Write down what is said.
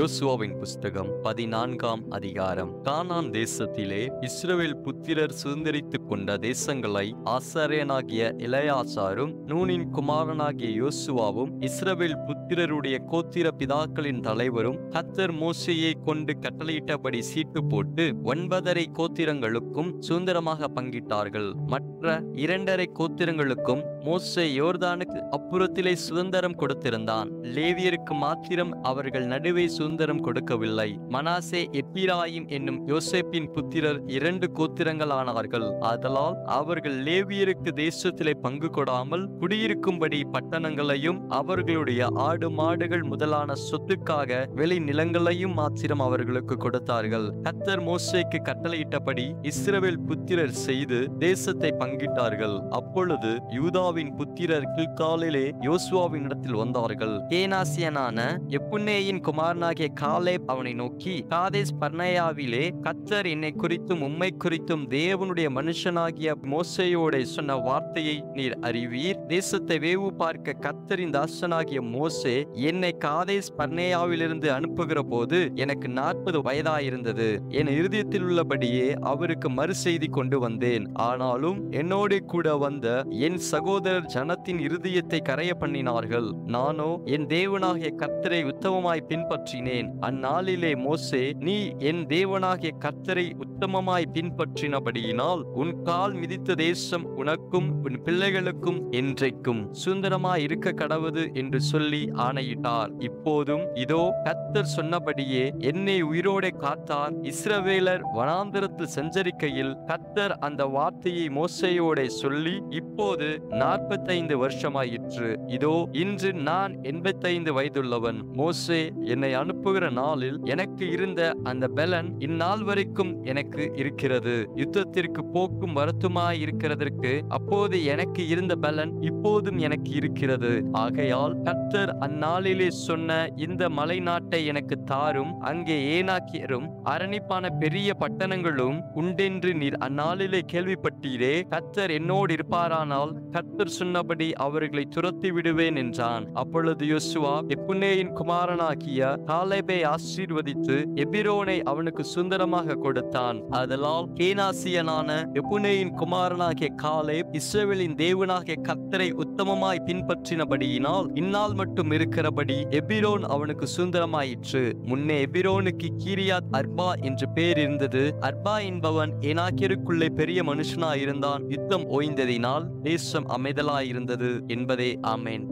யோசுவாவின் புஸ்தகம் 14ஆம் அதிகாரம். கானான் தேசத்திலே இஸ்ரவேல் புத்திரர் சுதந்தரித்துக் கொண்ட தேசங்களை ஆசாரியனாகிய எலெயாசாரும் நூனின் குமாரனாகிய யோசுவாவும் இஸ்ரவேல் புத்திரருடைய கோத்திர பிதாக்களின் தலைவரும் கர்த்தர் மோசேயை கொண்டு கட்டளையிட்டபடி சீட்டு போட்டு 9.5 கோத்திரங்களுக்கும் சுதந்திரமாக பங்கிட்டார்கள். மற்ற 2.5 கோத்திரங்களுக்கும் மோசே யோர்தானுக்கு அப்புறத்திலே சுதந்திரம் கொடுத்திருந்தான். லேவியருக்கு மாத்திரம் அவர்கள் நடுவே சுதந்திரம் கொடுக்கவில்லை. மனாசே எப்பிராயிம் என்னும் யோசேப்பின் புத்திரர் 2 கோத்திரங்களானார்கள். ஆதலால் அவர்கள் லேவியருக்கு தேசத்திலே பங்கு கொடாமல் குடியிருக்கும்படி பட்டணங்களையும் அவர்களுடைய ஆடு மாடுகள் முதலான சொத்துக்காக வெளி நிலங்களையும் மாத்திரம் அவர்களுக்கு கொடுத்தார்கள். கர்த்தர் மோசேக்கு கட்டளையிட்டபடி இஸ்ரவேல் புத்திரர் செய்து தேசத்தை பங்கிட்டார்கள். அப்பொழுது யூதாவின் புத்திரர் கில்காலிலே யோசுவாவின் இடத்தில் வந்தார்கள். கேனாசியனான எப்புன்னேயின் குமாரனாகிய காலேப் அவனை நோக்கி, காதேஸ் பர்னேயாவிலே கர்த்தர் என்னை குறித்தும் உம்மை குறித்தும் தேவனுடைய மனுஷனாகிய மோசேயோட சொன்ன வார்த்தையை நீர் அறிவீர். தேசத்தை வேவு பார்க்க கர்த்தரின் தாசனாகிய மோசே என்னை காதேஸ் பர்னேயாவிலிருந்து அனுப்புகிற போது எனக்கு 40 வயதாயிருந்தது. என் இருதயத்தில் உள்ளபடியே அவருக்கு மறு செய்தி கொண்டு வந்தேன். ஆனாலும் என்னோடு கூட வந்த என் சகோதரர் ஜனத்தின் இருதயத்தை கரைய பண்ணினார்கள். நானோ என் தேவனாகிய கர்த்தரை உத்தமமாய் பின்பற்றினேன். அந்நாளிலே மோசே, நீ என் தேவனாகிய கர்த்தரை உத்தமமாய் பின்பற்றினபடியினால் உன் கால் மிதித்த தேசம் உனக்கும் உன் பிள்ளைகளுக்கும் என்றைக்கும் சுதந்திரமாய் இருக்க கடவுது என்று சொல்லி ஆணையிட்டார். இப்போதும் இதோ கர்த்தர் சொன்னபடியே என்னை உயிரோടെ காத்தார். இஸ்ரவேலர் வனாந்தரத்தில் சஞ்சரிக்கையில் கர்த்தர் அந்த வார்த்தையை மோசேயோட சொல்லி இப்போது 45 வருஷமாயிற்று. இதோ இன்று நான் 85 வயதுள்ளவன். மோசே என்னை அனுப்புகிற நாளில் எனக்கு இருந்த அந்த பலன் இந்நாள் வரைக்கும் எனக்கு இருக்கிறது. யுத்தத்திற்கு போக்கும் வருத்தமாய் இருக்கிறதற்கு அப்போது எனக்கு இருந்த பலன் இப்போதும் எனக்கு இருக்கிறது. ஆகையால் கர்த்தர் அந்நாளிலே சொன்ன இந்த மலை நாட்டை எனக்கு தாரும். அங்கே ஏனாக்கியரும் அரணிப்பான பெரிய பட்டணங்களும் உண்டென்று நீர் அந்நாளிலே கேள்விப்பட்டீரே. கர்த்தர் என்னோடு இருப்பாரானால் கர்த்தர் சொன்னபடி அவர்களை துரத்தி விடுவேன் என்றான். அப்பொழுது யோசுவா எப்புன்னேயின் குமாரனாகிய காலேபை ஆசீர்வதித்து எபிரோனை அவனுக்கு சுதந்திரமாக கொடுத்தான். ஆதலால் கேனாசியனான எப்புன்னேயின் குமாரனாகிய காலேப் இஸ்ரவேலின் தேவனாகிய கர்த்தரை உத்தமமாய் பின்பற்றினபடியினால் இந்நாள் மட்டும் இருக்கிறபடி எபிரோன் அவனுக்கு சுதந்திரமாயிற்று. முன்னே எபிரோனுக்கு கீரியாத் அர்பா என்று பெயர் இருந்தது. அர்பா என்பவன் ஏனாக்கியருக்குள்ளே பெரிய மனுஷனாயிருந்தான். யுத்தம் ஓய்ந்ததினால் தேசம் அமைதலாயிருந்தது என்பதே. ஆமென்.